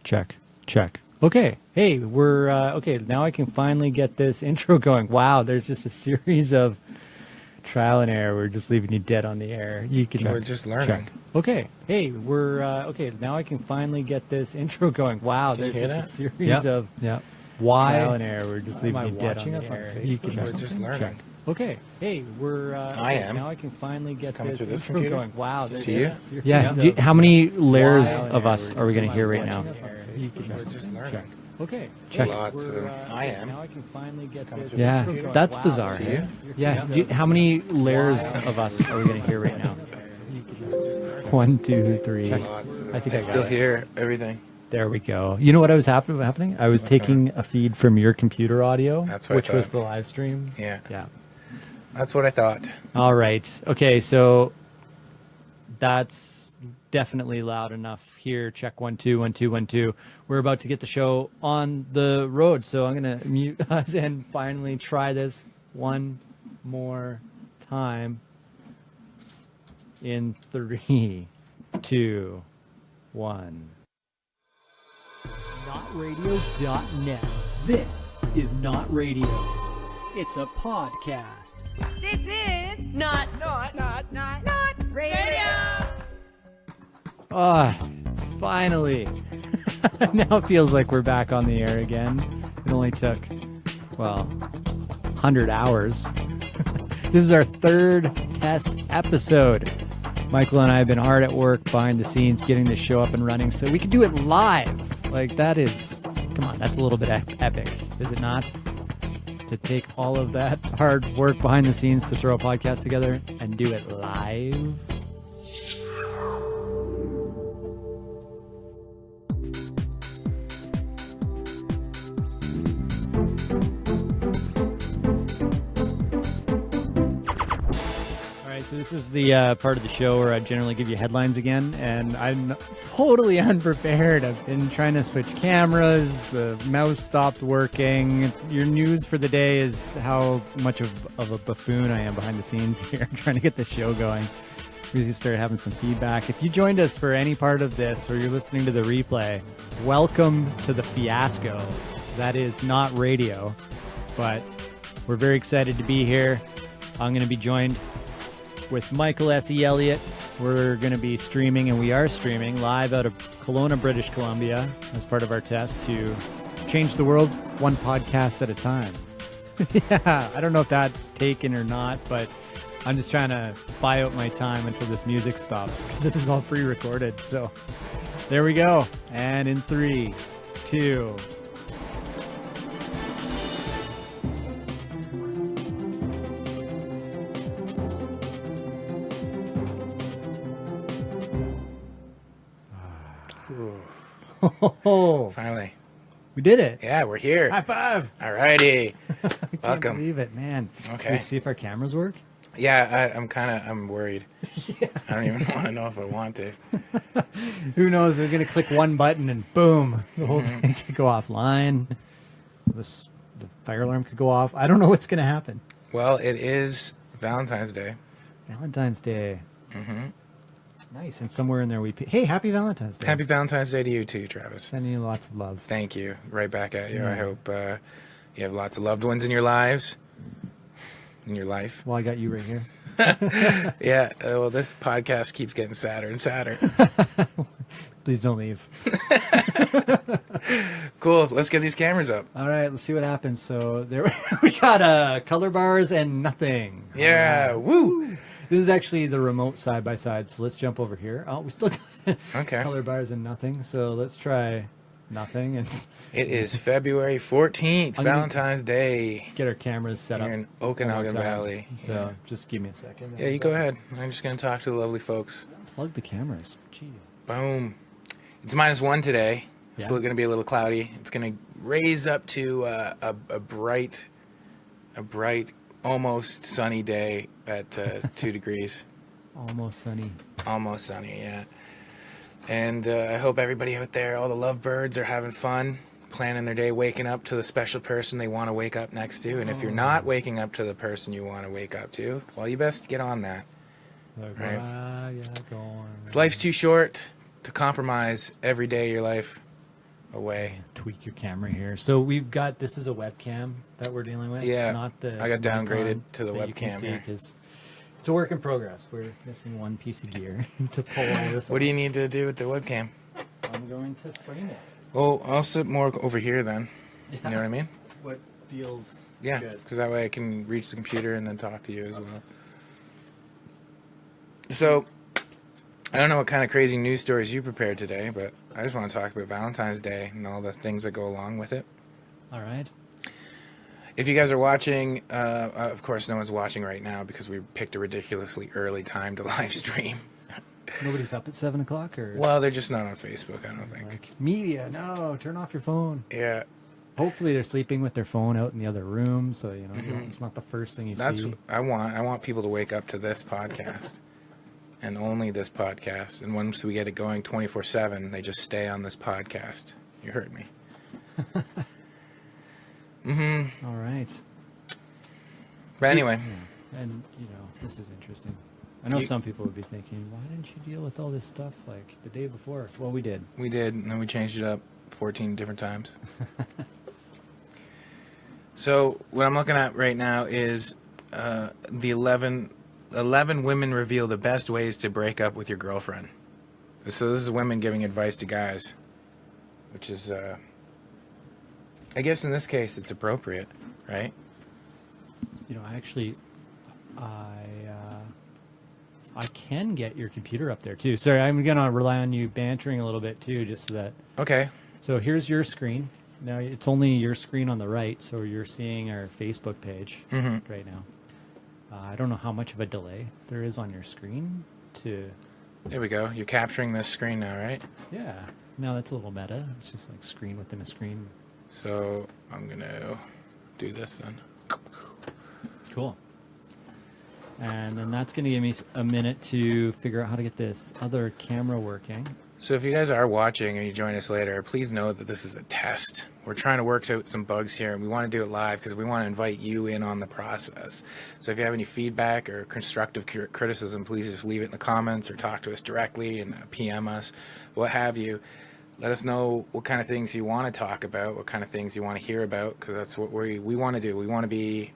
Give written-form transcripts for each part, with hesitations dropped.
Check. Okay. Hey, we're okay. Now I can finally get this intro going. Wow, there's just a series of trial and error. We're just leaving you dead on the air. You can We're just learning. check. Okay. Hey, we're okay. Now I can finally get this intro going. Wow, Can you there's hear just that? a series of Why? trial and error. We're just leaving Am I you dead watching on us the on air. Facebook You can We're just learning. check. Okay. Hey, we're I okay, am. now I can finally get coming this through this intro computer? going. Wow, there's To you? just a series Yeah. of How many layers trial and of error. us We're are we just going to hear right leaving now? you dead on the air. You can We're just learning. check. Okay. Check. Lots We're, of okay, I am. Now I can finally get coming this through this Yeah, computer? that's Wow, bizarre. To you? Yeah. How many layers of us are we going to hear right now? 1, 2, 3. Lots of I think I I still got it. hear everything. There we go. You know what I was happening? I was taking a feed from your computer audio, That's what I which was thought. the live stream. Yeah, Yeah. that's what I thought. All right. Okay, so that's definitely loud enough here. Check 1 2 1 2 1 2. We're about to get the show on the road, so I'm gonna mute us and finally try this one more time. In 3, 2, 1. NotRadio.net. This is Not Radio. It's a podcast. This is not radio. Ah, finally. Now it feels like we're back on the air again. It only took, 100 hours. This is our third test episode. Michael and I have been hard at work behind the scenes getting this show up and running so we can do it live. Like, that is, come on, that's a little bit epic, is it not? To take all of that hard work behind the scenes to throw a podcast together and do it live. So this is the part of the show where I generally give you headlines again, and I'm totally unprepared. I've been trying to switch cameras, the mouse stopped working. Your news for the day is how much of a buffoon I am behind the scenes here, trying to get the show going. We started having some feedback. If you joined us for any part of this, or you're listening to the replay, welcome to the fiasco. That is not radio, but we're very excited to be here. I'm going to be joined with Michael S.E. Elliott. We're going to be streaming, and we are streaming live out of Kelowna, British Columbia, as part of our test to change the world one podcast at a time. Yeah, I don't know if that's taken or not, but I'm just trying to buy out my time until this music stops, because this is all pre-recorded. So there we go. And in 3, 2... Oh, Finally. we did it. Yeah, we're here. High five. Alrighty. Can't Welcome. believe it, man. Okay. Should we see if our cameras work? Yeah, I'm worried. I don't even want to know if I want to. Who knows? We're going to click one button and boom, the whole thing could go offline. The fire alarm could go off. I don't know what's going to happen. Well, it is Valentine's Day. Valentine's Day. Mm-hmm. Nice. And somewhere in there hey, happy Valentine's Day. Happy Valentine's Day to you too, Travis. Sending you lots of love. Thank you. Right back at you. I hope you have lots of loved ones in your lives. In your life. Well, I got you right here. Yeah. Well, this podcast keeps getting sadder and sadder. Please don't leave. Cool. Let's get these cameras up. All right, let's see what happens. So there we got color bars and nothing. Yeah. All right. Woo. This is actually the remote side by side. So let's jump over here. Oh, we still got Okay. color bars and nothing. So let's try nothing and It is February 14th, I'm gonna- Valentine's Day. get our cameras set up. Here in one more Okanagan time. Valley. So just give me a second. Yeah, you go ahead. I'm just going to talk to the lovely folks. Plug the cameras. Gee. Boom. It's -1 today. It's Yeah. going to be a little cloudy. It's going to raise up to a bright, almost sunny day at 2 degrees. Almost sunny. Almost sunny, yeah. And I hope everybody out there, all the lovebirds, are having fun, planning their day, waking up to the special person they want to wake up next to. And if you're not waking up to the person you want to wake up to, well, you best get on that. Like, Right. why you going? Life's too short to compromise every day of your life away. Tweak your camera here. So we've got, this is a webcam that we're dealing with. Yeah, Not the I got Nikon downgraded to the that you can webcam see, here. 'cause it's a work in progress. We're missing one piece of gear to pull all this What do off. you need to do with the webcam? I'm going to frame it. Well, I'll sit more over here then. Yeah. You know what I mean? What feels Yeah, good. because that way I can reach the computer and then talk to you as well. So, I don't know what kind of crazy news stories you prepared today, but I just want to talk about Valentine's Day and all the things that go along with it. All right. If you guys are watching, of course no one's watching right now because we picked a ridiculously early time to live stream. Nobody's up at 7 o'clock, or Well, they're just not on Facebook, I don't think. like media? No, turn off your phone. Yeah, Hopefully, they're sleeping with their phone out in the other room, so you know Mhm. it's not the first thing you that's see. what I want. I want people to wake up to this podcast. And only this podcast. And once we get it going 24/7, they just stay on this podcast. You heard me. All right. But anyway, And you know, this is interesting. I know You- some people would be thinking, why didn't you deal with all this stuff like the day before? Well, we did. we did, and then we changed it up 14 different times. So what I'm looking at right now is the 11 women reveal the best ways to break up with your girlfriend. So this is women giving advice to guys, which is, I guess in this case, it's appropriate, right? You know, actually, I can get your computer up there too. Sorry, I'm gonna rely on you bantering a little bit too, just so that. Okay. So here's your screen. Now it's only your screen on the right, so you're seeing our Facebook page Mm-hmm. right now. I don't know how much of a delay there is on your screen to. There we go. You're capturing this screen now, right? Yeah. No, that's a little meta. It's just like screen within a screen. So I'm going to do this then. Cool. And then that's going to give me a minute to figure out how to get this other camera working. So if you guys are watching and you join us later, please know that this is a test. We're trying to work out some bugs here, and we want to do it live because we want to invite you in on the process. So if you have any feedback or constructive criticism, please just leave it in the comments or talk to us directly and PM us, what have you. Let us know what kind of things you want to talk about, what kind of things you want to hear about, because that's what we want to do. We want to be,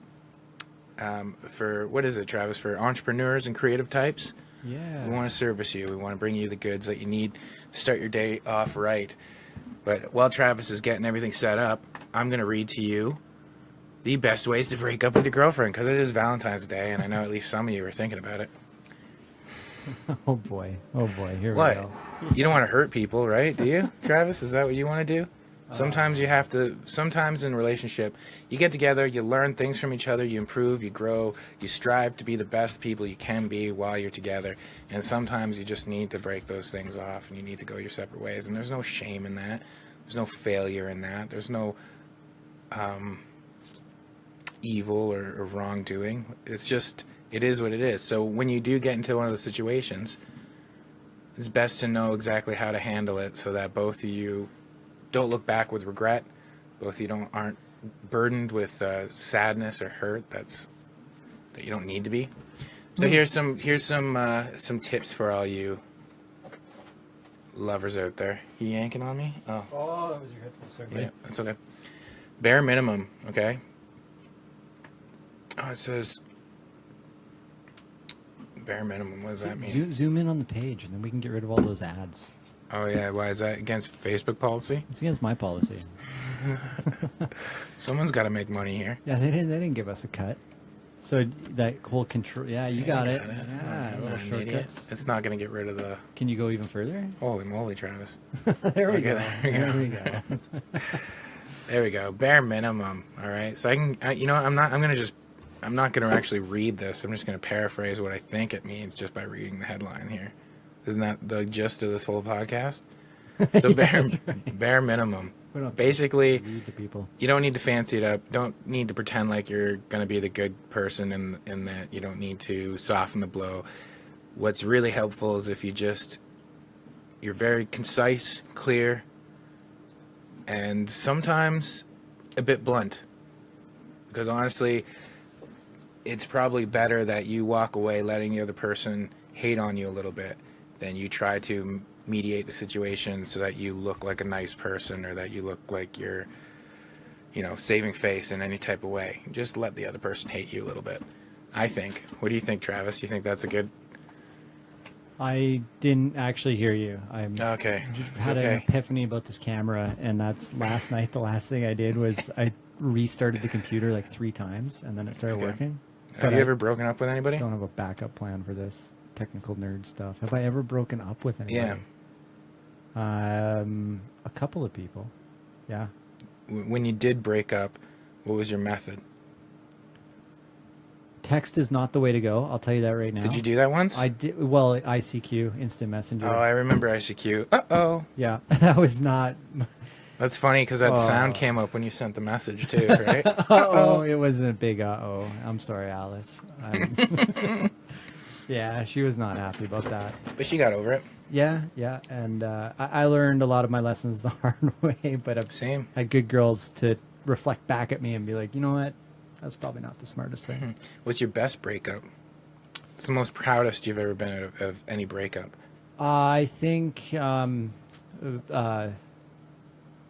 for, what is it, Travis, for entrepreneurs and creative types? Yeah. We want to service you. We want to bring you the goods that you need to start your day off right. But while Travis is getting everything set up, I'm going to read to you the best ways to break up with your girlfriend, because it is Valentine's Day, and I know at least some of you are thinking about it. Oh boy. Oh boy. Here What? we go. You don't want to hurt people, right? Do you, Travis? Is that what you want to do? Sometimes you have to, sometimes in a relationship, you get together, you learn things from each other, you improve, you grow, you strive to be the best people you can be while you're together. And sometimes you just need to break those things off and you need to go your separate ways. And there's no shame in that. There's no failure in that. There's no evil or wrongdoing. It's just, it is what it is. So when you do get into one of those situations, it's best to know exactly how to handle it so that both of you don't look back with regret. Both of you aren't burdened with sadness or hurt that you don't need to be. So here's some tips for all you lovers out there. You yanking on me? Oh, that was your headphones. Sorry. yeah, that's okay. Bare minimum, okay? Oh, it says bare minimum. What does that mean? Zoom in on the page, and then we can get rid of all those ads. Oh yeah, why is that against Facebook policy? It's against my policy. Someone's got to make money here. Yeah, they didn't give us a cut. So that whole control. Yeah, you got it. Got it. Yeah, I'm little not an idiot. shortcuts. It's not going to get rid of the... Can you go even further? Holy moly, Travis. There we Okay, go. there we go. There we go. There we go. Bare minimum. All right. So I'm not going to actually read this. I'm just going to paraphrase what I think it means just by reading the headline here. Isn't that the gist of this whole podcast? So bare minimum. We don't have to Basically, read to people. you don't need to fancy it up. Don't need to pretend like you're going to be the good person in that. You don't need to soften the blow. What's really helpful is if you're very concise, clear, and sometimes a bit blunt. Because honestly, it's probably better that you walk away letting the other person hate on you a little bit than you try to mediate the situation so that you look like a nice person or that you look like you're, saving face in any type of way. Just let the other person hate you a little bit, I think. What do you think, Travis? You think that's a good... I didn't actually hear you. Okay. Had an epiphany about this camera, and that's last night. The last thing I did was I restarted the computer like 3 times, and then it started working. Have you ever broken up with anybody? I don't have a backup plan for this technical nerd stuff. Have I ever broken up with anybody? Yeah. A couple of people. Yeah. When you did break up, what was your method? Text is not the way to go. I'll tell you that right now. Did you do that once? I did. Well, ICQ, Instant Messenger. Oh, I remember ICQ. Uh-oh. Yeah, that was not. That's funny because that sound came up when you sent the message too, right? Uh-oh. It wasn't a big uh-oh. I'm sorry, Alice. Yeah, she was not happy about that. But she got over it. Yeah, and I learned a lot of my lessons the hard way, but I've had good girls to reflect back at me and be like, you know what? That's probably not the smartest thing. Mm-hmm. What's your best breakup? What's the most proudest you've ever been of any breakup? I think,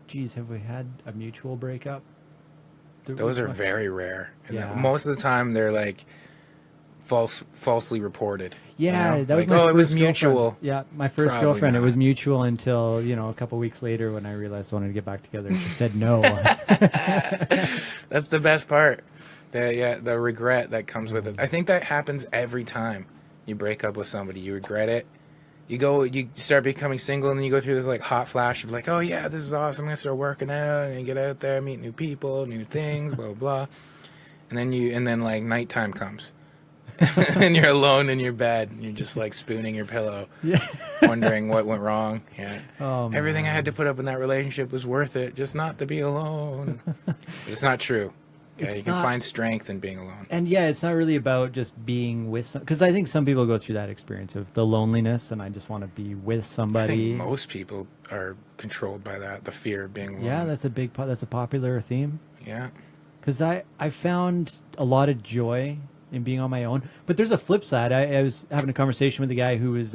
geez, have we had a mutual breakup? Those are very rare. And Yeah. most of the time, they're like falsely reported. Yeah, that was like, my first it was mutual. Girlfriend. Yeah, my first Probably girlfriend. not. It was mutual until, a couple weeks later when I realized I wanted to get back together. She said no. That's the best part. The regret that comes with it. I think that happens every time you break up with somebody. You regret it. You start becoming single, and then you go through this like hot flash of like, oh yeah, this is awesome. I'm gonna start working out and get out there, meet new people, new things, blah blah blah. And then like nighttime comes, and you're alone in your bed, and you're just like spooning your pillow, wondering what went wrong. Yeah, everything I had to put up in that relationship was worth it, just not to be alone. But it's not true. Okay, you can find strength in being alone. And yeah, it's not really about just being with some, because I think some people go through that experience of the loneliness, and I just want to be with somebody. I think most people are controlled by that, the fear of being alone. Yeah, that's a popular theme. Yeah. Because I found a lot of joy in being on my own. But there's a flip side. I was having a conversation with a guy who was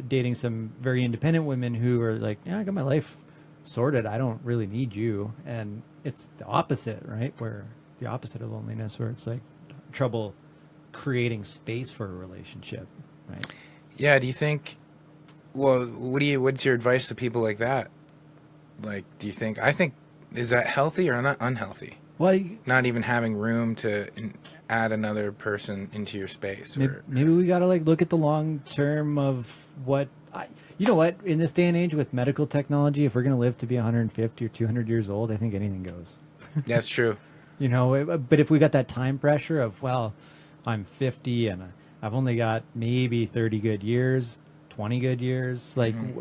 dating some very independent women who were like, yeah, I got my life sorted. I don't really need you. And it's the opposite, right? Where the opposite of loneliness, where it's like trouble creating space for a relationship, right? Yeah, do you think, well, what's your advice to people like that? Like, I think, is that healthy or not unhealthy? Well, not even having room to add another person into your space. Maybe we got to like look at the long term of you know what, in this day and age with medical technology, if we're going to live to be 150 or 200 years old, I think anything goes. That's true. But if we got that time pressure of, well, I'm 50 and I've only got maybe 30 good years, 20 good years, like do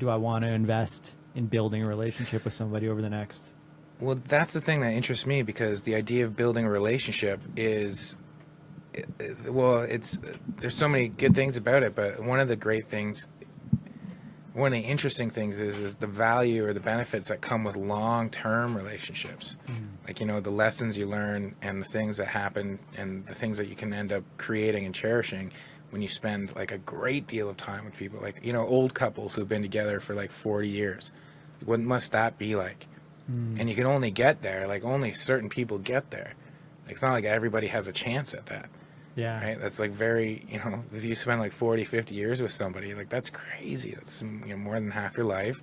I want to invest in building a relationship with somebody over the next? Well, that's the thing that interests me, because the idea of building a relationship is, there's so many good things about it, but one of the interesting things is the value or the benefits that come with long-term relationships. Like, the lessons you learn and the things that happen and the things that you can end up creating and cherishing when you spend like a great deal of time with people, like, old couples who've been together for like 40 years. What must that be like? And you can only get there, like only certain people get there. Like, it's not like everybody has a chance at that. Yeah. Right? That's like very, if you spend like 40, 50 years with somebody, like that's crazy. That's more than half your life.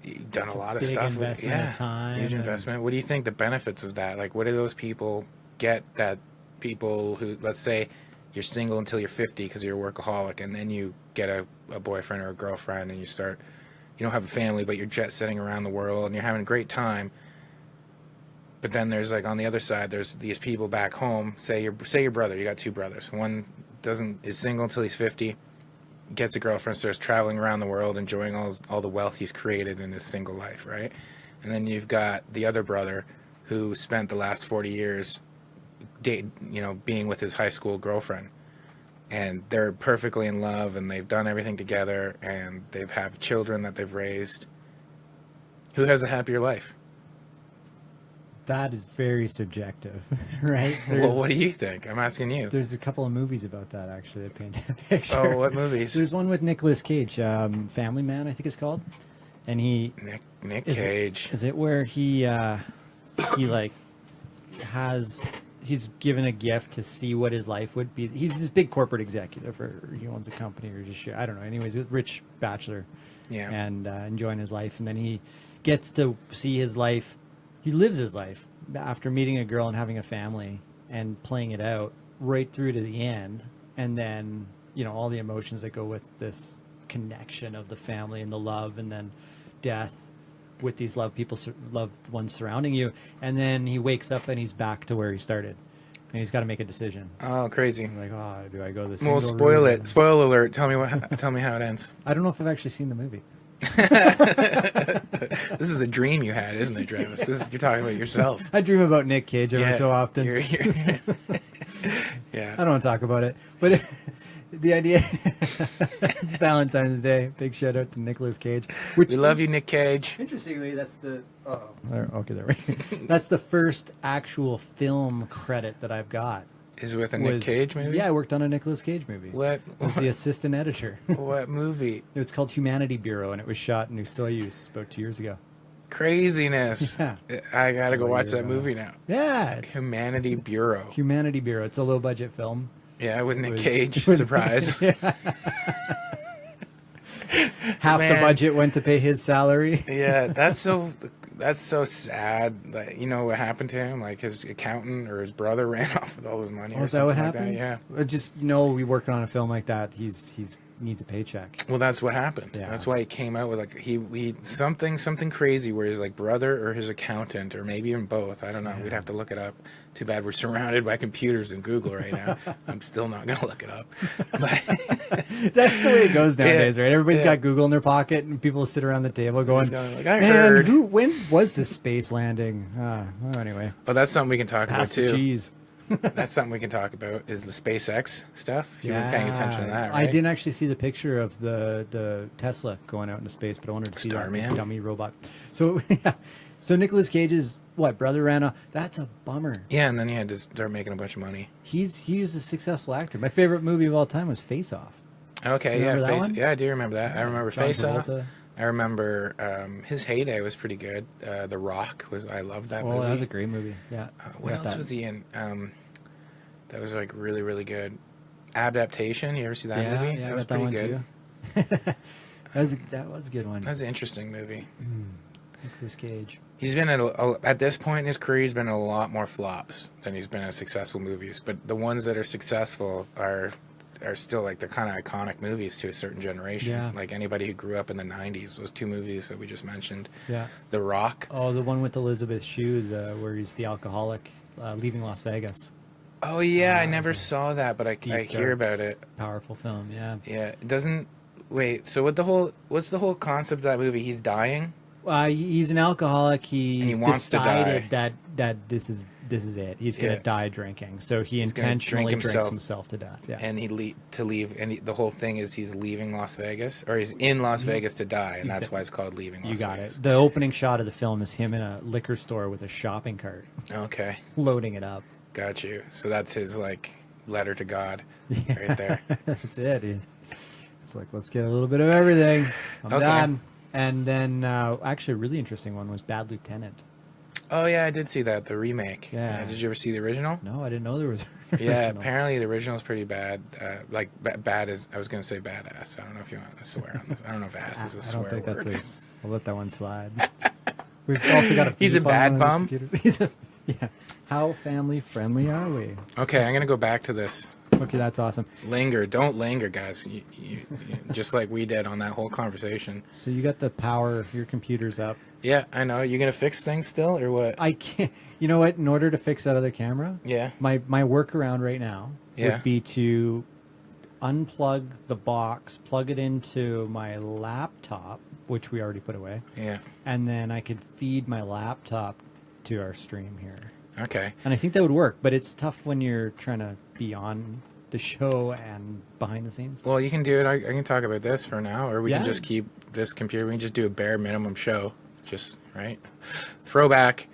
You've done a lot of stuff. Investment of time. Huge investment. What do you think the benefits of that? Like, what do those people get that people who, let's say you're single until you're 50 because you're a workaholic, and then you get a boyfriend or a girlfriend and you don't have a family, but you're jet setting around the world and you're having a great time. But then there's like on the other side, there's these people back home. Say your brother, you got 2 brothers. One is single until he's 50, gets a girlfriend, starts traveling around the world, enjoying all the wealth he's created in his single life, right? And then you've got the other brother who spent the last 40 years being with his high school girlfriend. And they're perfectly in love, and they've done everything together, and they've have children that they've raised. Who has a happier life? That is very subjective, right? Well, what do you think? I'm asking you. There's a couple of movies about that, actually, that paint that picture. Oh, what movies? There's one with Nicolas Cage, Family Man, I think it's called. And he... Nick Cage. Is it where he like, he's given a gift to see what his life would be? He's this big corporate executive, or he owns a company, or just, I don't know. Anyways, a rich bachelor. Yeah. And enjoying his life. And then he gets to see his life. He lives his life after meeting a girl and having a family and playing it out right through to the end. And then, all the emotions that go with this connection of the family and the love, and then death with these loved ones surrounding you. And then he wakes up and he's back to where he started. And he's got to make a decision. Oh, crazy. I'm like, do I go this? Well, spoil it. Spoiler alert. Tell me how it ends. I don't know if I've actually seen the movie. This is a dream you had, isn't it, Travis? You're talking about yourself. I dream about Nick Cage every so often. Yeah. I don't want to talk about it, but the idea it's Valentine's Day. Big shout out to Nicolas Cage. We love you, Nick Cage. Interestingly, that's the okay, there we go. That's the first actual film credit that I've got. Is with a Nick Cage movie? Yeah, I worked on a Nicolas Cage movie. What? Was the assistant editor. What movie? It was called Humanity Bureau, and it was shot in Soyuz about 2 years ago. Craziness. Yeah. I gotta go watch that movie now. Yeah. It's Humanity Bureau. Humanity Bureau. It's a low budget film. Yeah, with Nick Cage. Surprise. Half the budget went to pay his salary. Yeah, that's so sad. That, what happened to him? Like his accountant or his brother ran off with all his money. Oh, is that what happened? Yeah. Just we working on a film like that. He's needs a paycheck. Well, that's what happened. Yeah. That's why he came out with he something crazy where his brother or his accountant or maybe even both. I don't know. Yeah. We'd have to look it up. Too bad we're surrounded by computers and Google right now. I'm still not gonna look it up. But that's the way it goes nowadays, right? Everybody's got Google in their pocket, and people sit around the table going, I heard. When was the space landing? Anyway. Oh, that's something we can talk Pass about too. The cheese. That's something we can talk about. Is the SpaceX stuff? You were paying attention to that, right? I didn't actually see the picture of the Tesla going out into space, but I wanted to see that dummy robot. So so Nicolas Cage's brother ran off. That's a bummer. Yeah, and then he had to start making a bunch of money. He was a successful actor. My favorite movie of all time was Face Off. Okay, yeah, I do remember that. I remember John Face Travolta. Off. I remember his heyday was pretty good. The Rock I loved that movie. Oh, that was a great movie. Yeah. What else was he in? That was really, really good. Adaptation. You ever see that movie? Yeah, that was pretty good. That was a good one. That was an interesting movie. Nicolas Cage. He's been at this point in his career, he's been in a lot more flops than he's been in successful movies. But the ones that are successful are still they're kind of iconic movies to a certain generation. Yeah. Like anybody who grew up in the 90s, those two movies that we just mentioned. Yeah. The Rock. Oh, the one with Elizabeth Shue, where he's the alcoholic leaving Las Vegas. Oh yeah, I never saw that, but I hear about it. Powerful film, yeah. Yeah, it doesn't. Wait, so what's the whole concept of that movie? He's dying. He's an alcoholic. He's wants decided that this is it. He's going to die drinking, so he intentionally drinks himself to death. Yeah, and the whole thing is he's leaving Las Vegas, or he's in Las Vegas to die, and that's why it's called Leaving Las Vegas. You got it. The opening shot of the film is him in a liquor store with a shopping cart. Okay, loading it up. Got you. So that's his letter to God, right there. That's it. It's let's get a little bit of everything. I'm done. And then actually a really interesting one was Bad Lieutenant. Oh yeah, I did see that, the remake. Yeah. Did you ever see the original? No, I didn't know there was an Yeah, original. apparently the original is pretty bad. Bad is, I was going to say badass. I don't know if you want to swear on this. I don't know if ass is a swear word. I don't think that's I'll let that one slide. We've also got a He's a bad bum? Yeah. How family friendly are we? Okay, I'm going to go back to this. Okay, that's awesome. Linger. Don't linger, guys. You, just like we did on that whole conversation. So you got the power, your computer's up. Yeah, I know. You going to fix things still, or what? I can't. You know what? In order to fix that other camera, yeah, my workaround right now would be to unplug the box, plug it into my laptop, which we already put away. Yeah. And then I could feed my laptop to our stream here. Okay. And I think that would work, but it's tough when you're trying to be on the show and behind the scenes. Well, you can do it. I can talk about this for now, or we can just keep this computer. We can just do a bare minimum show. Just, right? Throwback.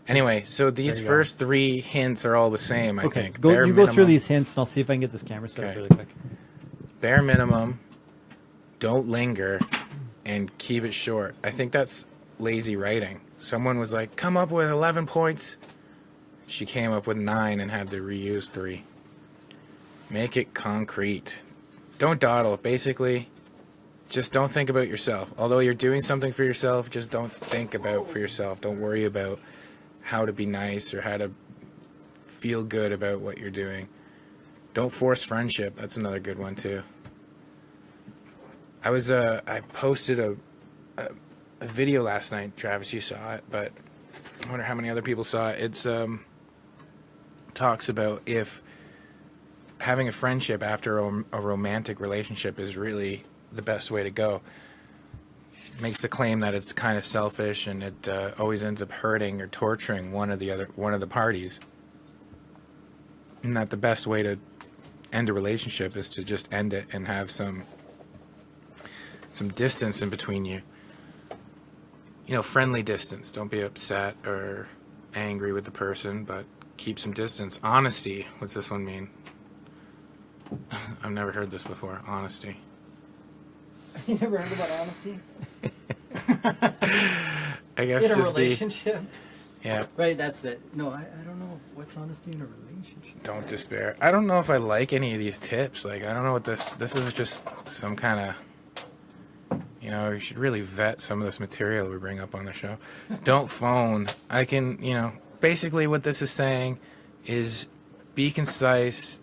Anyway, so these you go. first 3 hints are all the same, I Okay, think. go Bare through minimum. these hints, and I'll see if I can get this camera set up Okay. really quick. Bare minimum, don't linger, and keep it short. I think that's lazy writing. Someone was like, come up with 11 points. She came up with 9 and had to reuse 3. Make it concrete. Don't dawdle. Basically, just don't think about yourself. Although you're doing something for yourself, just don't think about for yourself. Don't worry about how to be nice or how to feel good about what you're doing. Don't force friendship. That's another good one too. I posted a video last night. Travis, you saw it, but I wonder how many other people saw it. It's talks about if having a friendship after a romantic relationship is really the best way to go. Makes the claim that it's kind of selfish and it always ends up hurting or torturing one of the parties, and that the best way to end a relationship is to just end it and have some distance in between you. You know, friendly distance. Don't be upset or angry with the person, but keep some distance. Honesty. What's this one mean? I've never heard this before. Honesty. You never heard about honesty? I guess In a just relationship? yeah. Right, that's the... No, I don't know. What's honesty in a relationship? Don't despair. I don't know if I like any of these tips. Like, I don't know what this is just some kind of, you know, you should really vet some of this material we bring up on the show. Don't phone. I can, you know, basically what this is saying is be concise.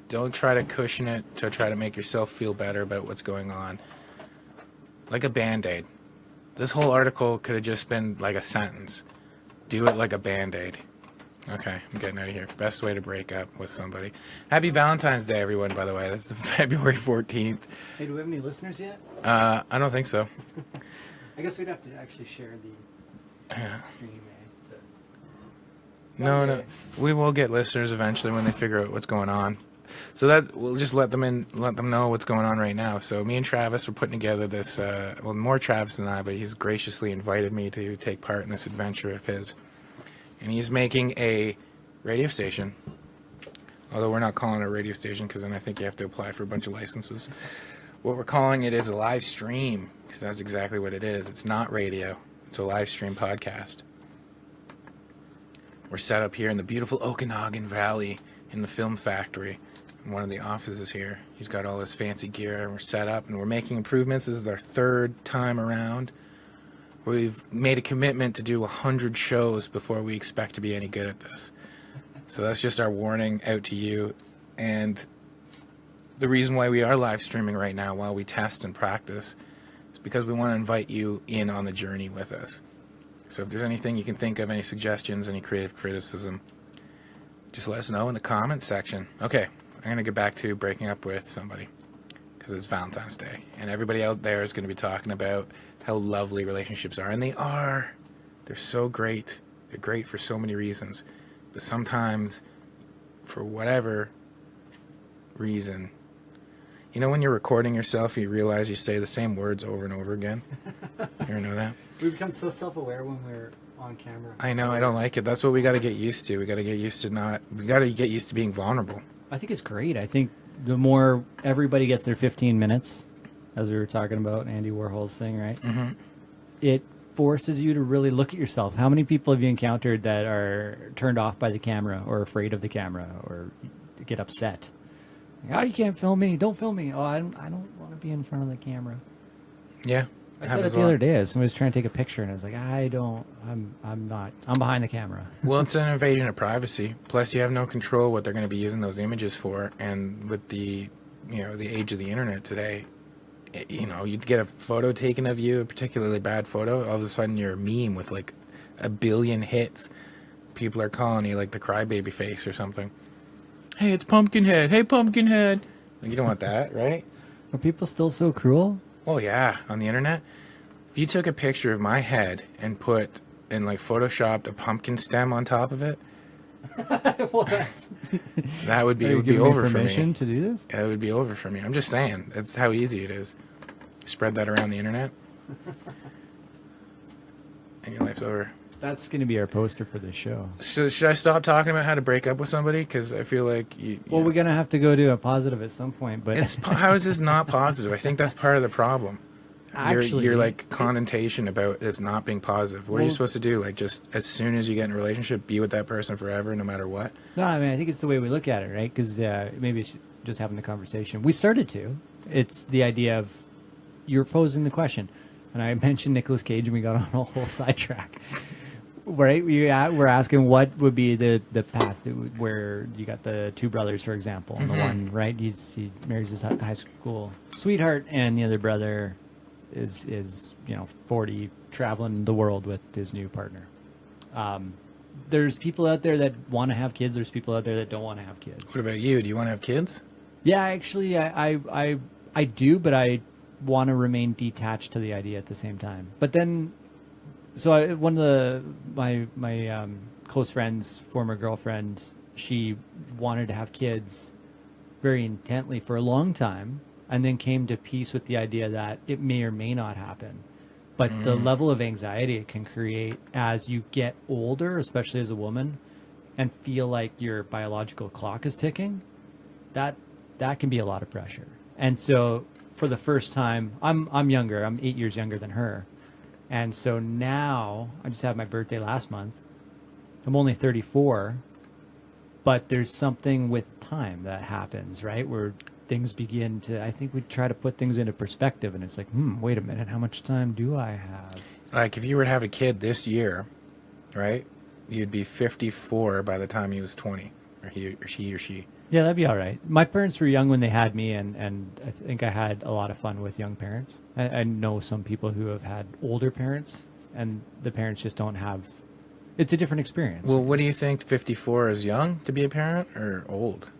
Don't try to cushion it to try to make yourself feel better about what's going on. Like a Band-Aid. This whole article could have just been like a sentence. Do it like a Band-Aid. Okay, I'm getting out of here. Best way to break up with somebody. Happy Valentine's Day, everyone, by the way. That's February 14th. Hey, do we have any listeners yet? I don't think so. I guess we'd have to actually share the stream, No. We will get listeners eventually when they figure out what's going on. So that we'll just let them know what's going on right now. So me and Travis are putting together this, well, more Travis than I, but he's graciously invited me to take part in this adventure of his. And he's making a radio station. Although we're not calling it a radio station because then I think you have to apply for a bunch of licenses. What we're calling it is a live stream, because that's exactly what it is. It's not radio. It's a live stream podcast. We're set up here in the beautiful Okanagan Valley in the film factory. And one of the offices here. He's got all this fancy gear, and we're set up, and we're making improvements. This is our 3rd time around. We've made a commitment to do 100 shows before we expect to be any good at this. So that's just our warning out to you. And the reason why we are live streaming right now while we test and practice is because we want to invite you in on the journey with us. So if there's anything you can think of, any suggestions, any creative criticism, just let us know in the comments section. Okay, I'm going to get back to breaking up with somebody because it's Valentine's Day. And everybody out there is going to be talking about how lovely relationships are. And they are. They're so great. They're great for so many reasons. But sometimes, for whatever reason, you know when you're recording yourself, you realize you say the same words over and over again? You ever know that? We become so self-aware when we're on camera. I know, I don't like it. That's what we got to get used to. We got to get used to being vulnerable. I think it's great. I think the more everybody gets their 15 minutes, as we were talking about Andy Warhol's thing, right? Mm-hmm. It forces you to really look at yourself. How many people have you encountered that are turned off by the camera or afraid of the camera or get upset? Oh, you can't film me. Don't film me. Oh, I don't want to be in front of the camera. Yeah. I said it the other day. Somebody was trying to take a picture, and I was like, I'm behind the camera. Well, it's an invasion of privacy. Plus, you have no control what they're going to be using those images for. And with the age of the internet today, you'd get a photo taken of you, a particularly bad photo. All of a sudden, you're a meme with like 1 billion hits. People are calling you like the crybaby face or something. Hey, it's Pumpkinhead. Hey, Pumpkinhead. You don't want that, right? Are people still so cruel? Oh yeah, on the internet. If you took a picture of my head and photoshopped a pumpkin stem on top of it, that would be over for me. Permission to do this? Yeah, it would be over for me. I'm just saying, that's how easy it is. Spread that around the internet, and your life's over. That's going to be our poster for the show. So should I stop talking about how to break up with somebody? Because I feel like Well, we're going to have to go to a positive at some point, but how is this not positive? I think that's part of the problem. Actually, your like connotation about this not being positive. What are you Well- supposed to do? Like, just as soon as you get in a relationship, be with that person forever, no matter what? no, I mean, I think it's the way we look at it, right? Because maybe it's just having the conversation. We started to. It's the idea of you're posing the question. And I mentioned Nicolas Cage, and we got on a whole sidetrack. Right? We're asking what would be the path where you got the two brothers, for example. And the one, right, he marries his high school sweetheart, and the other brother is 40, traveling the world with his new partner. There's people out there that want to have kids. There's people out there that don't want to have kids. What about you? Do you want to have kids? Yeah, actually, I do, but I want to remain detached to the idea at the same time. But then, one of my close friends, former girlfriend, she wanted to have kids very intently for a long time, and then came to peace with the idea that it may or may not happen. But the level of anxiety it can create as you get older, especially as a woman, and feel like your biological clock is ticking, that can be a lot of pressure. And so for the first time, I'm younger. I'm 8 years younger than her. And so now, I just had my birthday last month. I'm only 34, but there's something with time that happens, right? Where things begin to, I think we try to put things into perspective, and it's like, wait a minute, how much time do I have? Like, if you were to have a kid this year, right, you'd be 54 by the time he was 20, or she. Yeah, that'd be all right. My parents were young when they had me, and I think I had a lot of fun with young parents. I know some people who have had older parents, and the parents just don't have. It's a different experience. Well, what do you think? 54 is young to be a parent, or old?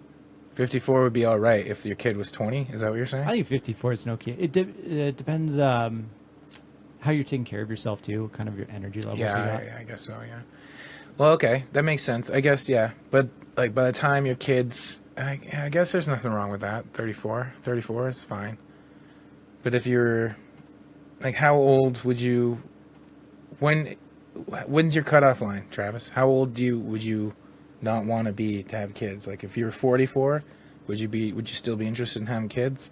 54 would be all right if your kid was 20. Is that what you're saying? I think 54 is okay. It depends how you're taking care of yourself too, kind of your energy levels. Yeah, I guess so. Yeah. Well, okay, that makes sense. I guess, yeah. But like by the time your kids, I guess there's nothing wrong with that. 34 is fine. But if you're, like, how old would you? When's your cutoff line, Travis? How old would you not want to be to have kids? Like, if you're 44, would you still be interested in having kids?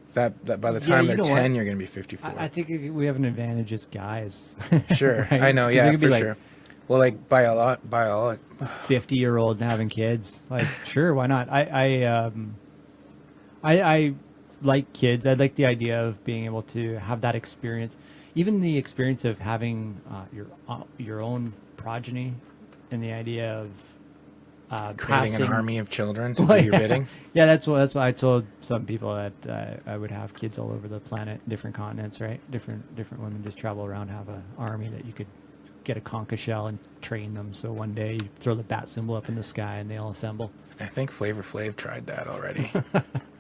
Is that by the time they're 10, you're going to be 54? I think we have an advantage as guys. Sure, right? I know. Yeah, for like, sure. Well, like by a lot. 50-year-old having kids, like, sure, why not? I like kids. I like the idea of being able to have that experience, even the experience of having your own progeny, and the idea of Creating passing an army of children to do your bidding. Yeah, that's what I told some people, that I would have kids all over the planet, different continents, right? Different women just travel around, have an army that you could get a concha shell and train them. So one day you throw the bat symbol up in the sky and they all assemble. I think Flavor Flav tried that already.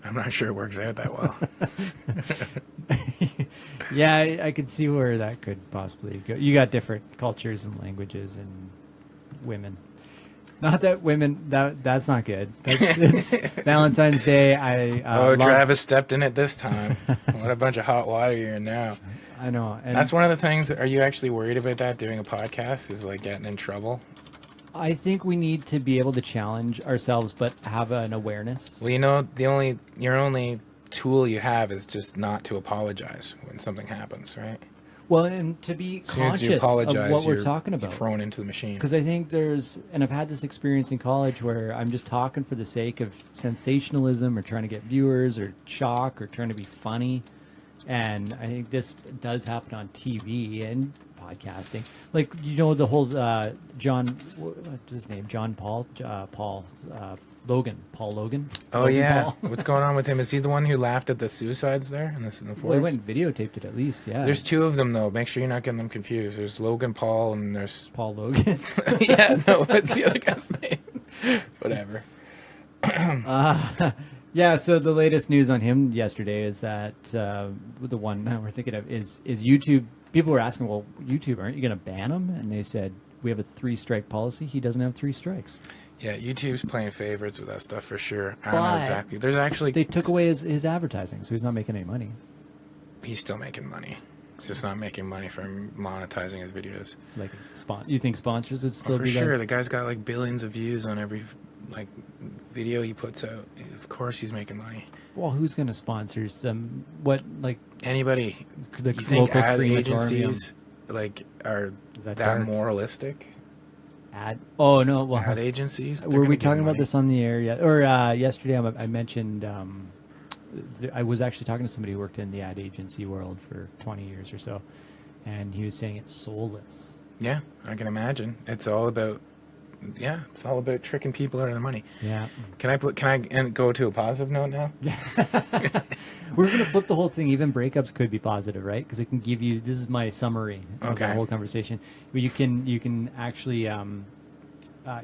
I'm not sure it works out that well. Yeah, I could see where that could possibly go. You got different cultures and languages and women. Not that women, that's not good. It's Valentine's Day. Travis stepped in it this time. What a bunch of hot water you're in now. I know. And that's one of the things. Are you actually worried about that, doing a podcast, is like getting in trouble? I think we need to be able to challenge ourselves, but have an awareness. Well, your only tool you have is just not to apologize when something happens, right? Well, and to be conscious of what we're talking about. You're thrown into the machine. Because I think and I've had this experience in college where I'm just talking for the sake of sensationalism, or trying to get viewers, or shock, or trying to be funny. And I think this does happen on TV and podcasting. Like, the whole John, what's his name? Paul Logan. Oh, Logan yeah. Paul. What's going on with him? Is he the one who laughed at the suicides there in the forest? Well, he went and videotaped it at least, yeah. There's two of them, though. Make sure you're not getting them confused. There's Logan Paul and there's... Paul Logan. Yeah, no, what's the other guy's name? Whatever. Yeah, so the latest news on him yesterday is that the one we're thinking of is YouTube. People were asking, well, YouTube, aren't you going to ban him? And they said, we have a 3-strike policy. He doesn't have 3 strikes. Yeah, YouTube's playing favorites with that stuff for sure. I don't know exactly. There's actually... They took away his advertising, so he's not making any money. He's still making money. He's just not making money from monetizing his videos. Like, you think sponsors would still For be sure, like, the guy's got like billions of views on every like video he puts out. Of course, he's making money. well, who's going to sponsor some? What, like, Anybody? the You think local ad crematorium? agencies like are Is that that dark? moralistic? Oh no! Well, Ad agencies? They're were gonna we give talking about money. this on the air yet? Or yesterday? I mentioned I was actually talking to somebody who worked in the ad agency world for 20 years or so, and he was saying it's soulless. Yeah, I can imagine. It's all about tricking people out of their money. Yeah. Can I go to a positive note now? We're going to flip the whole thing. Even breakups could be positive, right? Because it can give you. This is my summary of the Okay. whole conversation. But you can actually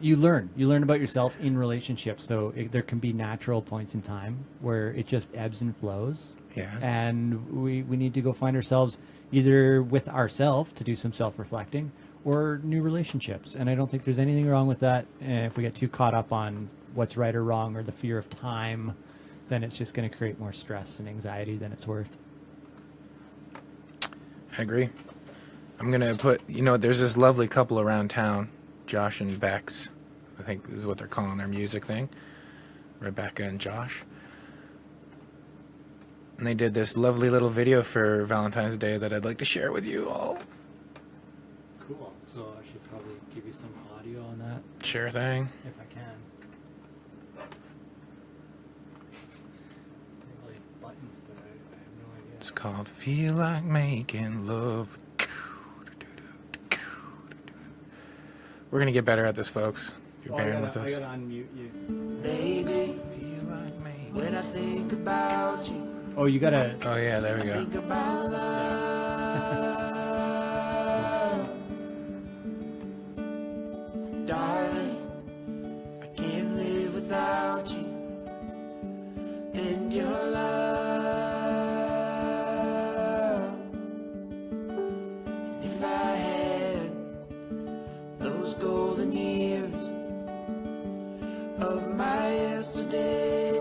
you learn about yourself in relationships. So there can be natural points in time where it just ebbs and flows. Yeah. And we need to go find ourselves either with ourselves to do some self-reflecting or new relationships. And I don't think there's anything wrong with that. And if we get too caught up on what's right or wrong or the fear of time, then it's just going to create more stress and anxiety than it's worth. I agree. I'm going to put, there's this lovely couple around town, Josh and Bex. I think is what they're calling their music thing. Rebecca and Josh. And they did this lovely little video for Valentine's Day that I'd like to share with you all. Cool. So I should probably give you some audio on that Sure thing. if I can. All these buttons, but I have no idea. It's called Feel Like Making Love. We're going to get better at this, folks. If you're bearing with us. I gotta unmute you. Baby, Feel like making. when I think about you, Oh, you gotta. Oh, yeah, there we go. think about love. Darling, I can't live without you and your love. And if I had those golden years of my yesterday,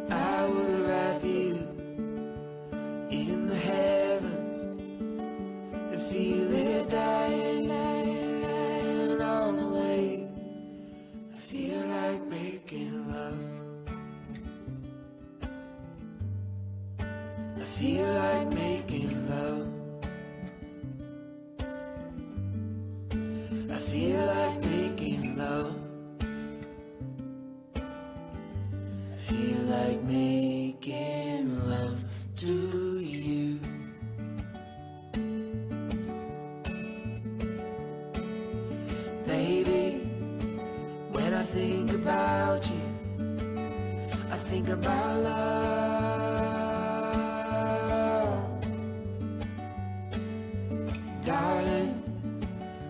I would wrap you in the heavens and feel it dying all the way. I feel like making love. I feel like making love. I feel like making love. I feel like making love to you. Baby, when I think about you, I think about love. Darling,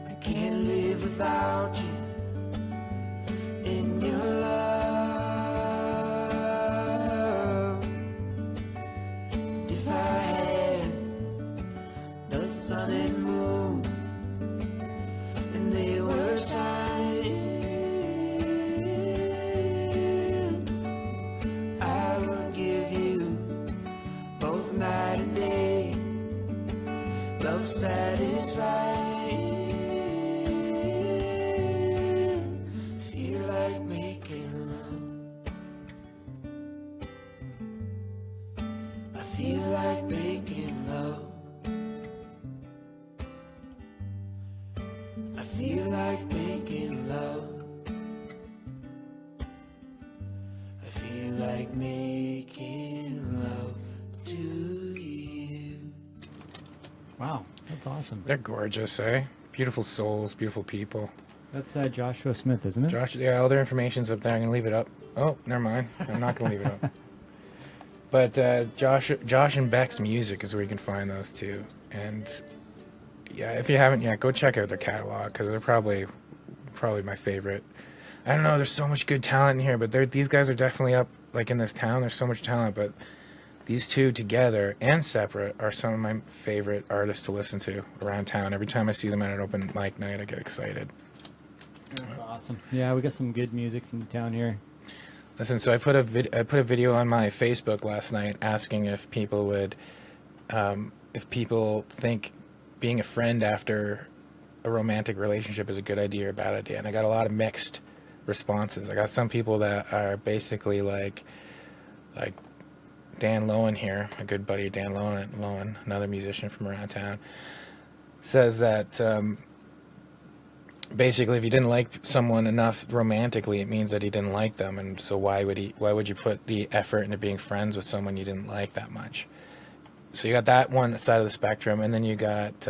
I can't live without you in your love. And if I had the sun and moon and they were shining, I would give you both night and day, love satisfying. Feel like making love. I feel like making love. I feel like making love. I feel like making love to you. Wow, that's awesome. They're gorgeous, eh? Beautiful souls, beautiful people. That's Joshua Smith, isn't it? Josh, yeah, all their information's up there. I'm gonna leave it up. Oh, never mind. I'm not gonna leave it up. But Josh and Beck's music is where you can find those two. And yeah, if you haven't yet, go check out their catalog because they're probably my favorite. I don't know. There's so much good talent in here, but these guys are definitely up. Like in this town, there's so much talent, but these two together and separate are some of my favorite artists to listen to around town. Every time I see them at an open mic night, I get excited. That's awesome. Yeah, we got some good music in town here. Listen, so I put a video on my Facebook last night asking if people would, if people think being a friend after a romantic relationship is a good idea or a bad idea, and I got a lot of mixed responses. I got some people that are basically like Dan Lowen here, my good buddy Dan Lowen, another musician from around town, says that basically if you didn't like someone enough romantically, it means that he didn't like them, and so why would you put the effort into being friends with someone you didn't like that much? So you got that one side of the spectrum, and then you got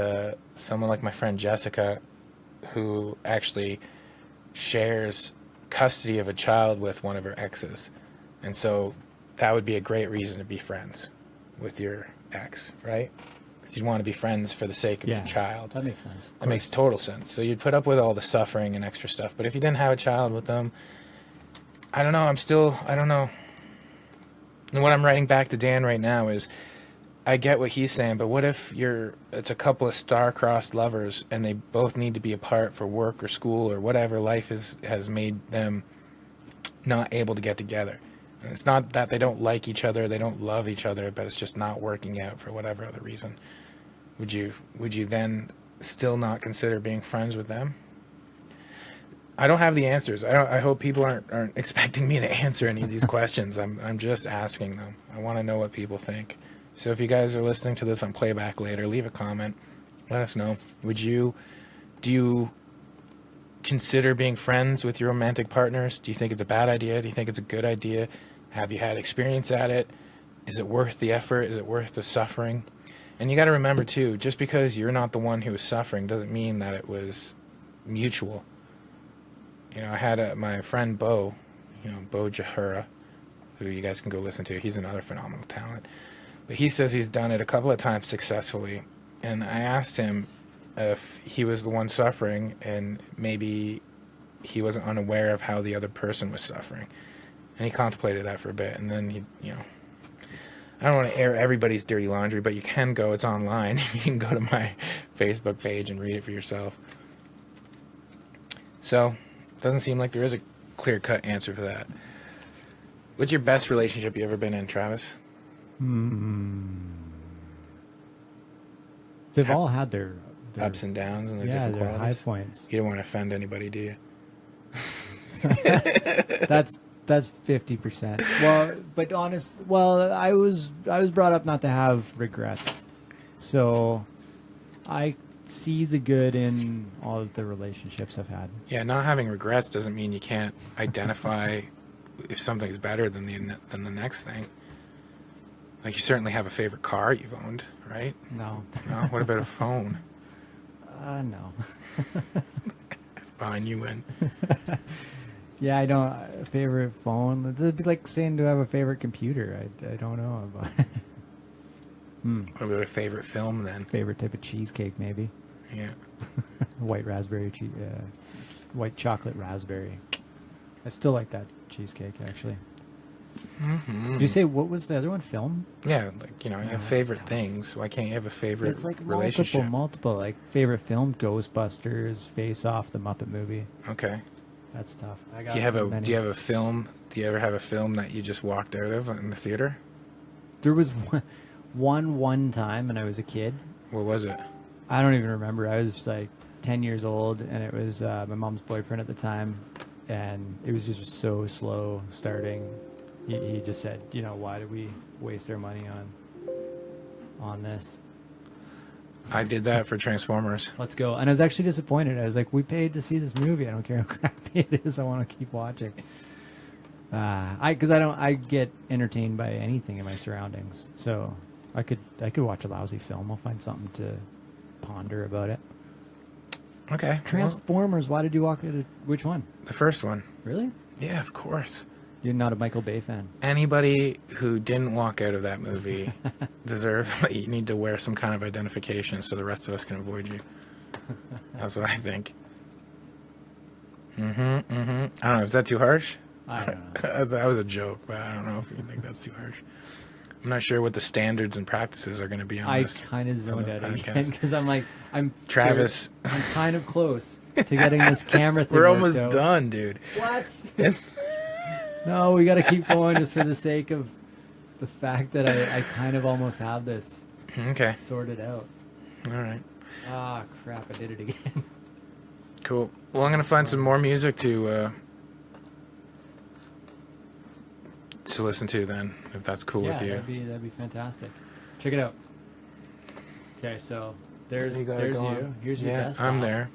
someone like my friend Jessica, who actually shares custody of a child with one of her exes, and so that would be a great reason to be friends with your ex, right? Because you'd want to be friends for the sake of your child. That makes sense. That makes total sense. So you'd put up with all the suffering and extra stuff, but if you didn't have a child with them, I don't know. I don't know. And what I'm writing back to Dan right now is, I get what he's saying, but what if it's a couple of star-crossed lovers and they both need to be apart for work or school or whatever life has made them not able to get together? And it's not that they don't like each other, they don't love each other, but it's just not working out for whatever other reason. Would you then still not consider being friends with them? I don't have the answers. I hope people aren't expecting me to answer any of these questions. I'm just asking them. I want to know what people think. So if you guys are listening to this on playback later, leave a comment. Let us know. Do you consider being friends with your romantic partners? Do you think it's a bad idea? Do you think it's a good idea? Have you had experience at it? Is it worth the effort? Is it worth the suffering? And you got to remember too, just because you're not the one who was suffering doesn't mean that it was mutual. You know, I had my friend Bo, Bo Jahura, who you guys can go listen to. He's another phenomenal talent. But he says he's done it a couple of times successfully. And I asked him if he was the one suffering and maybe he wasn't unaware of how the other person was suffering. And he contemplated that for a bit. And then I don't want to air everybody's dirty laundry, but you can go. It's online. You can go to my Facebook page and read it for yourself. So, doesn't seem like there is a clear-cut answer for that. What's your best relationship you ever been in, Travis? They've all had their ups and downs and their different their qualities. high points. You don't want to offend anybody, do you? That's 50%. Well, I was brought up not to have regrets, so I see the good in all of the relationships I've had. Yeah, not having regrets doesn't mean you can't identify if something's better than the next thing. Like, you certainly have a favorite car you've owned, right? No. No? What about a phone? No. Fine, you win. Yeah, I don't. Favorite phone? It'd be like saying, do I have a favorite computer? I don't know about What about a favorite film then? favorite type of cheesecake, maybe. Yeah. White white chocolate raspberry. I still like that cheesecake, actually. Mm-hmm. Did you say, what was the other one? Film? Yeah, like, you have that's favorite tough. things. Why can't you have a favorite It's like relationship? multiple. Like, favorite film, Ghostbusters, Face Off, the Muppet Movie. Okay. That's tough. I got Do you have many. Do you have a film? Do you ever have a film that you just walked out of in the theater? There was one time when I was a kid. What was it? I don't even remember. I was like 10 years old, and it was my mom's boyfriend at the time, and it was just so slow starting. He just said, why did we waste our money on this? I did that for Transformers. Let's go. And I was actually disappointed. I was like, we paid to see this movie. I don't care how crappy it is. I want to keep watching. I get entertained by anything in my surroundings. So I could watch a lousy film. I'll find something to ponder about it. Okay. Transformers. Why did you walk into which one? The first one. Really? Yeah, of course. You're not a Michael Bay fan. Anybody who didn't walk out of that movie you need to wear some kind of identification so the rest of us can avoid you. That's what I think. I don't know. Is that too harsh? I don't know. That was a joke, but I don't know if you think that's too harsh. I'm not sure what the standards and practices are going to be on this. I kind of zoned the out podcast. again because I'm like, Travis. I'm kind of close to getting this camera thing. We're almost worked out. done, dude. What? No, we got to keep going just for the sake of the fact that I kind of almost have this Okay. sorted out. All right. Ah, crap, I did it again. Cool. Well, I'm gonna find some more music to listen to then, if that's cool Yeah, with you. that'd be fantastic. Check it out. Okay, so there's You got it going. you. Here's your Yeah, desktop. I'm there.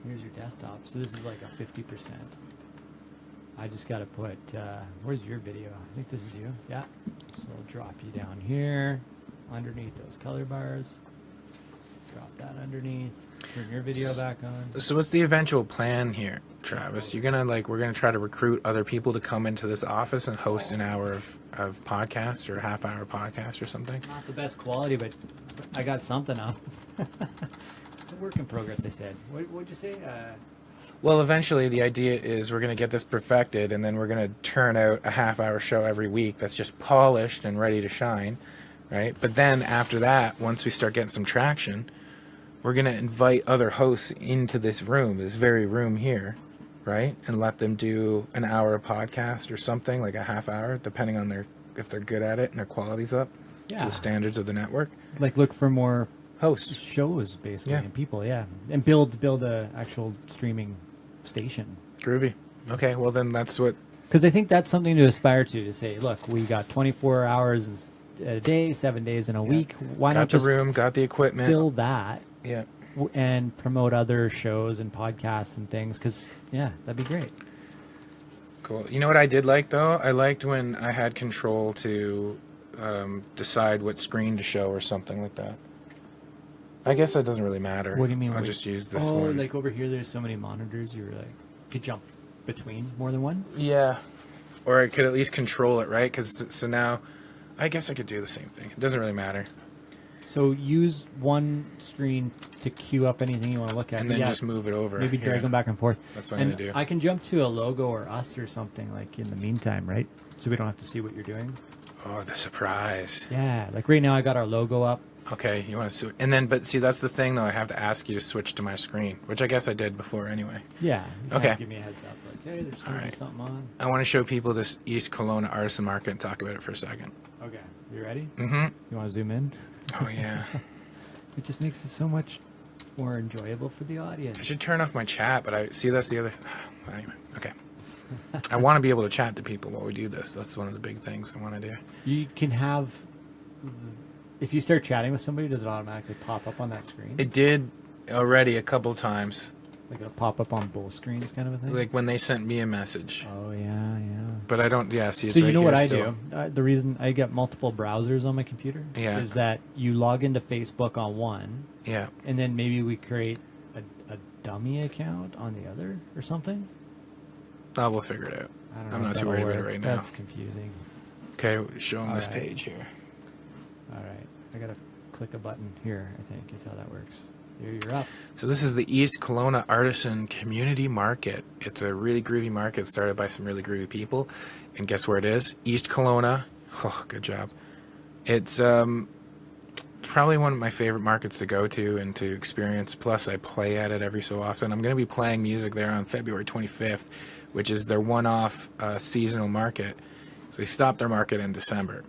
Here's your desktop. So this is like a 50%. I just got to put, where's your video? I think this is you. Yeah. So I'll drop you down here underneath those color bars. Drop that underneath. Turn your video back on. So what's the eventual plan here, Travis? You're gonna we're gonna try to recruit other people to come into this office and host an hour of podcast or a half-hour podcast or something? Not the best quality, but I got something up. It's a work in progress, I said. What'd you say? Well, eventually the idea is we're going to get this perfected, and then we're going to turn out a half-hour show every week that's just polished and ready to shine, right? But then after that, once we start getting some traction, we're going to invite other hosts into this room, this very room here, right? And let them do an hour of podcast or something, like a half hour, depending on if they're good at it and their quality's up to Yeah. the standards of the network. Like look for more Hosts. shows, basically, Yeah. and people, yeah. And build a actual streaming station. Groovy. Okay, well then that's what... Because I think that's something to aspire to say, look, we got 24 hours a day, 7 days in a week. Why not Got the just room, got the equipment. fill that Yeah. and promote other shows and podcasts and things? Because, yeah, that'd be great. Cool. You know what I did like, though? I liked when I had control to decide what screen to show or something like that. I guess that doesn't really matter. What do you mean? I'll just use this oh, one. like over here, there's so many monitors. You're like, could jump between more than one. Yeah. Or I could at least control it, right? Because so now, I guess I could do the same thing. It doesn't really matter. So use one screen to queue up anything you want to look at, And then just move it over. maybe drag here. them back and forth. That's what I'm and gonna do. I can jump to a logo or us or something like in the meantime, right? So we don't have to see what you're doing. Oh, the surprise. Yeah, like right now I got our logo up. Okay, you want to switch. And then, but see, that's the thing, though. I have to ask you to switch to my screen, which I guess I did before anyway. Yeah. You Okay. kinda give me a heads up, like, hey, there's gonna be Alright. something on. I want to show people this East Kelowna Artisan Market and talk about it for a second. Okay, you ready? Mm-hmm. You want to zoom in? Oh, yeah. It just makes it so much more enjoyable for the audience. I should turn off my chat, but I see that's the other... Anyway, okay. I want to be able to chat to people while we do this. That's one of the big things I want to do. You can have, if you start chatting with somebody, does it automatically pop up on that screen? It did already a couple times, Like it'll pop up on both screens, kind of a thing. like when they sent me a message. Oh yeah. But I don't... Yeah, see, it's So you right know here what I still. do? The reason I get multiple browsers on my computer is that you log into Facebook on one, Yeah. and then maybe we create a dummy account on the other or something. Oh, we'll figure it out. I don't know. I'm if not too that'll worried about it work. right now. That's confusing. Okay, show them this Alright. page here. All right, I gotta click a button here. I think is how that works. There, you're up. So this is the East Kelowna Artisan Community Market. It's a really groovy market started by some really groovy people. And guess where it is? East Kelowna. Oh, good job. It's probably one of my favorite markets to go to and to experience. Plus, I play at it every so often. I'm going to be playing music there on February 25th, which is their one-off seasonal market. So they stopped their market in December.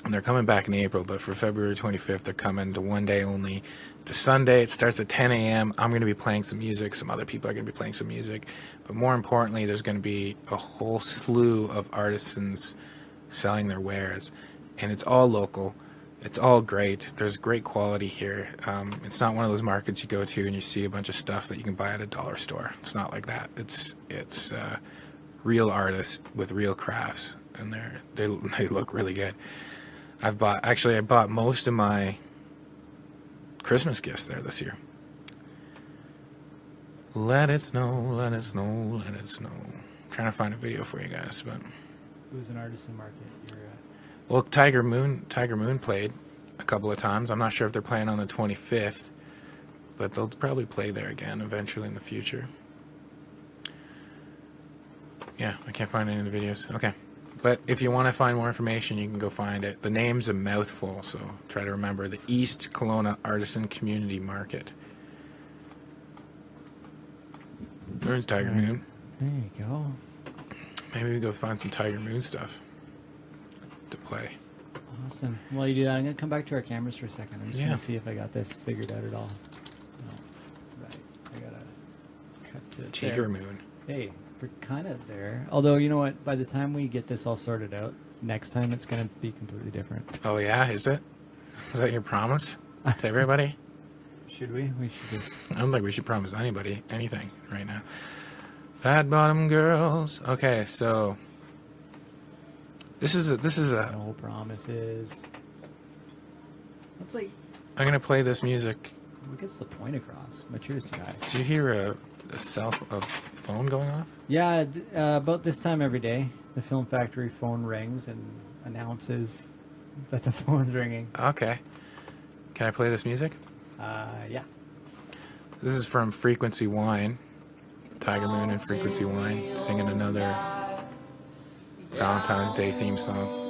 And they're coming back in April, but for February 25th, they're coming to one day only. It's a Sunday. It starts at 10 a.m. I'm going to be playing some music. Some other people are going to be playing some music. But more importantly, there's going to be a whole slew of artisans selling their wares. And it's all local. It's all great. There's great quality here. It's not one of those markets you go to and you see a bunch of stuff that you can buy at a dollar store. It's not like that. It's real artists with real crafts, and they look really good. I bought most of my Christmas gifts there this year. Let it snow, let it snow, let it snow. I'm trying to find a video for you guys, but It was an artisan market. You're at. well, Tiger Moon played a couple of times. I'm not sure if they're playing on the 25th, but they'll probably play there again eventually in the future. Yeah, I can't find any of the videos. Okay. But if you want to find more information, you can go find it. The name's a mouthful, so try to remember. The East Kelowna Artisan Community Market. There's Tiger Moon. There you go. Maybe we go find some Tiger Moon stuff to play. Awesome. While you do that, I'm going to come back to our cameras for a second. I'm just Yeah. going to see if I got this figured out at all. No. Right. I got to cut to Tiger there. Moon. Hey, we're kind of there. Although, you know what? By the time we get this all sorted out, next time it's going to be completely different. Oh, yeah? Is it? Is that your promise to everybody? Should we? We should just... I don't think we should promise anybody anything right now. Fat bottom girls. Okay, so this is a. No promises. That's like... I'm gonna play this music. What gets the point across? My cheers to guy. Did you hear a phone going off? Yeah, about this time every day, the Film Factory phone rings and announces that the phone's ringing. Okay. Can I play this music? Yeah. This is from Frequency Wine. Tiger Moon and Frequency Wine singing another Valentine's Day theme song.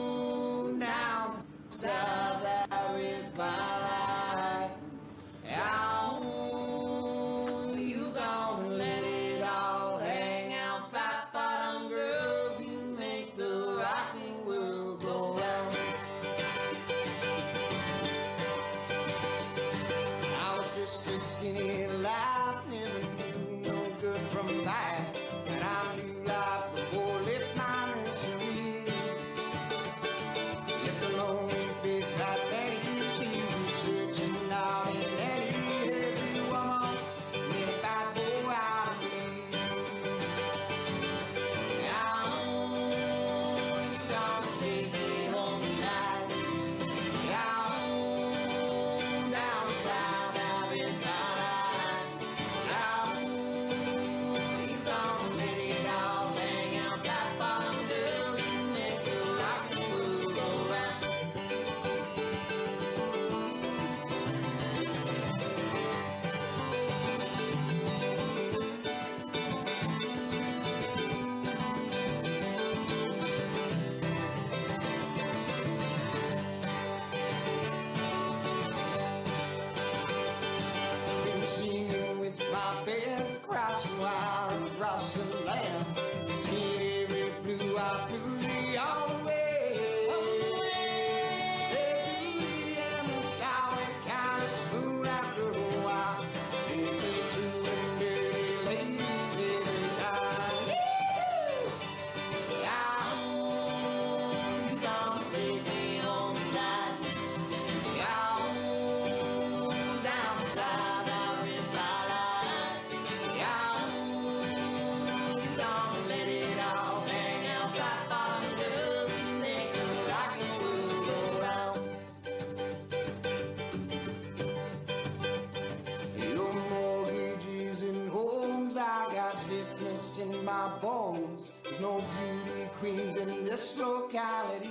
In my bones, there's no beauty queens in this locality.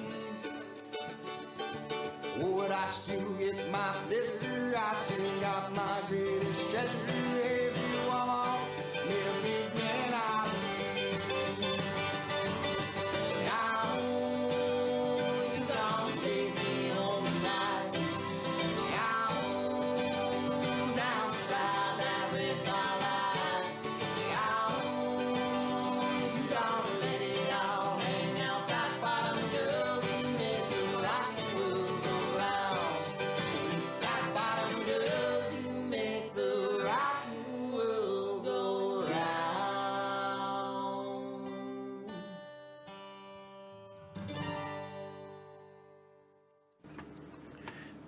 Would I still get my pleasure? I still got my greatest treasure. Every woman made a big man out of me. Now you don't take me home tonight. Now down south every twilight.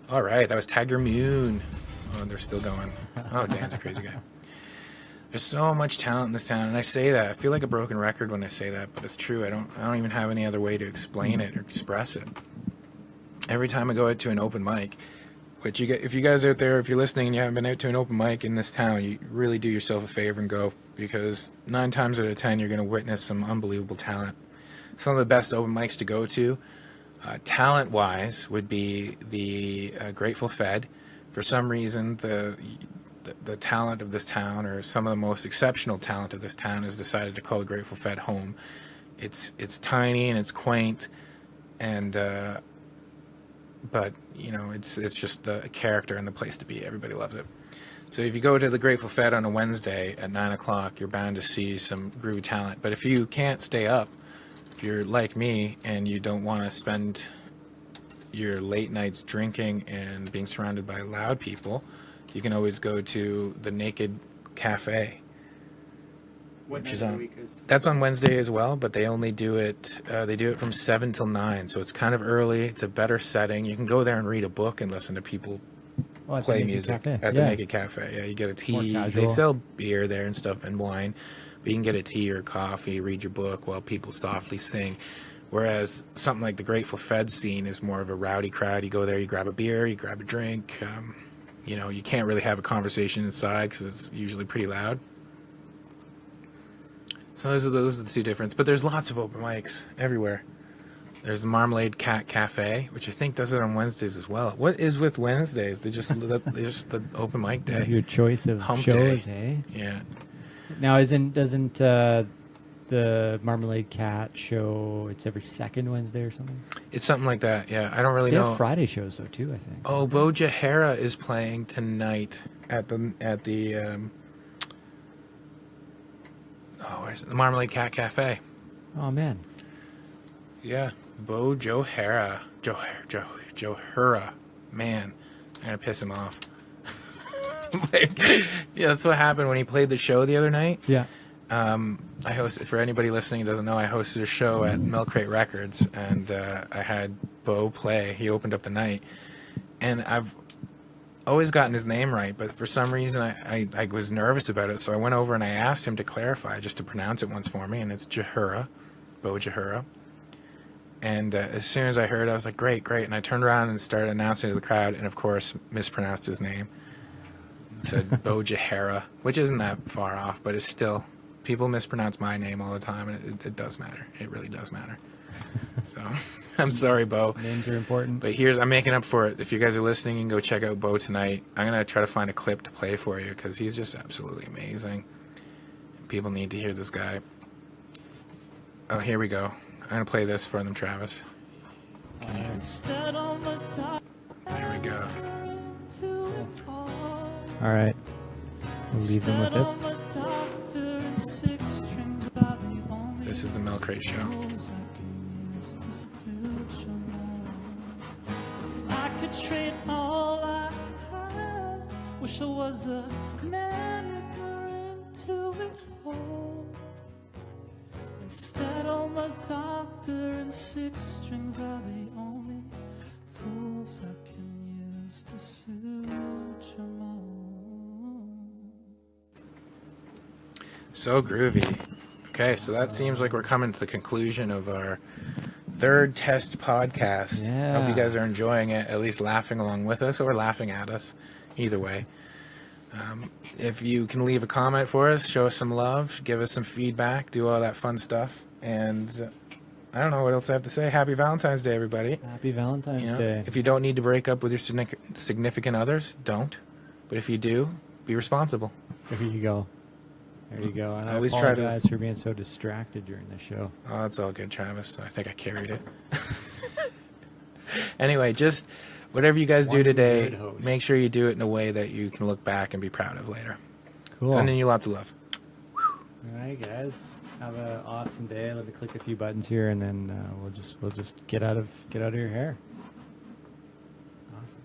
All right, that was Tiger Moon. Oh, they're still going. Oh, Dan's a crazy guy. There's so much talent in this town, and I say that. I feel like a broken record when I say that, but it's true. I don't even have any other way to explain it or express it. Every time I go out to an open mic, which if you guys out there, if you're listening and you haven't been out to an open mic in this town, you really do yourself a favor and go, because 9 times out of 10 you're going to witness some unbelievable talent. Some of the best open mics to go to, talent-wise, would be the Grateful Fed. For some reason, the talent of this town, or some of the most exceptional talent of this town, has decided to call the Grateful Fed home. It's tiny and it's quaint, and but you know, it's just the character and the place to be. Everybody loves it. So if you go to the Grateful Fed on a Wednesday at 9 o'clock, you're bound to see some groovy talent. But if you can't stay up you're like me and you don't want to spend your late nights drinking and being surrounded by loud people, you can always go to the Naked Cafe, which is on. That's on Wednesday as well, but they only do it. They do it from 7 till 9, so it's kind of early. It's a better setting. You can go there and read a book and listen to people play music at the Naked Cafe. Yeah, you get a tea. They sell beer there and stuff and wine, but you can get a tea or coffee, read your book while people softly sing. Whereas something like the Grateful Fed scene is more of a rowdy crowd. You go there, you grab a beer, you grab a drink. You can't really have a conversation inside because it's usually pretty loud. So those are the two differences. But there's lots of open mics everywhere. There's the Marmalade Cat Cafe, which I think does it on Wednesdays as well. What is with Wednesdays? They're just the open mic day. Your choice of Hump shows, day. eh? Yeah. Now, doesn't the Marmalade Cat show, it's every second Wednesday or something? It's something like that, yeah. I don't really They know. have Friday shows, though, too, I think. Oh, Bo Jahara is playing tonight at the where's it? The Marmalade Cat Cafe. Oh, man. Yeah, Bo Jahara. Johara. Man, I'm going to piss him off. Yeah, that's what happened when he played the show the other night. Yeah. I hosted, for anybody listening who doesn't know, I hosted a show at Milk Crate Records, and I had Bo play. He opened up the night, and I've always gotten his name right, but for some reason I was nervous about it, so I went over and I asked him to clarify, just to pronounce it once for me, and it's Jahara, Bo Jahara. And as soon as I heard it, I was like, great, and I turned around and started announcing to the crowd, and of course mispronounced his name. It said Bo Jahara, which isn't that far off, but it's still, people mispronounce my name all the time, and it does matter. It really does matter. So I'm sorry, Bo. Names are important. But I'm making up for it. If you guys are listening, you can go check out Bo tonight. I'm going to try to find a clip to play for you because he's just absolutely amazing. People need to hear this guy. Oh, here we go. I'm going to play this for them, Travis. There we go. All right. We'll leave them with this. This is the Milk Crate Show. I could trade all I had. Wish I was a man ignorant to it all. Instead, all my doctor and 6 strings are the only tools I can use to suit your mom. So groovy. Okay, so that seems like we're coming to the conclusion of our third test podcast. Yeah. Hope you guys are enjoying it, at least laughing along with us or laughing at us. Either way. If you can leave a comment for us, show us some love, give us some feedback, do all that fun stuff. And I don't know what else I have to say. Happy Valentine's Day, everybody. Happy Valentine's Day. If you don't need to break up with your significant others, don't. But if you do, be responsible. There you go. There you go. And I Always try to- apologize for being so distracted during the show. Oh, that's all good, Travis. I think I carried it. Anyway, just whatever you guys do today, good host. make sure you do it in a way that you can look back and be proud of later. Cool. Sending you lots of love. All right, guys. Have an awesome day. Let me click a few buttons here, and then we'll just get out of your hair. Awesome.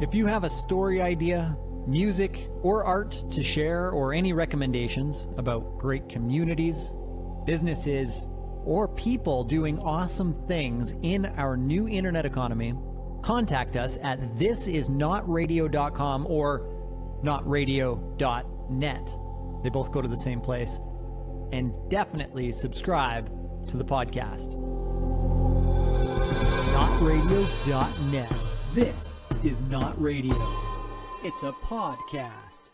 If you have a story idea, music, or art to share, or any recommendations about great communities, businesses, or people doing awesome things in our new internet economy, contact us at thisisnotradio.com or notradio.net. They both go to the same place. And definitely subscribe to the podcast. Notradio.net. This is Not Radio. It's a podcast.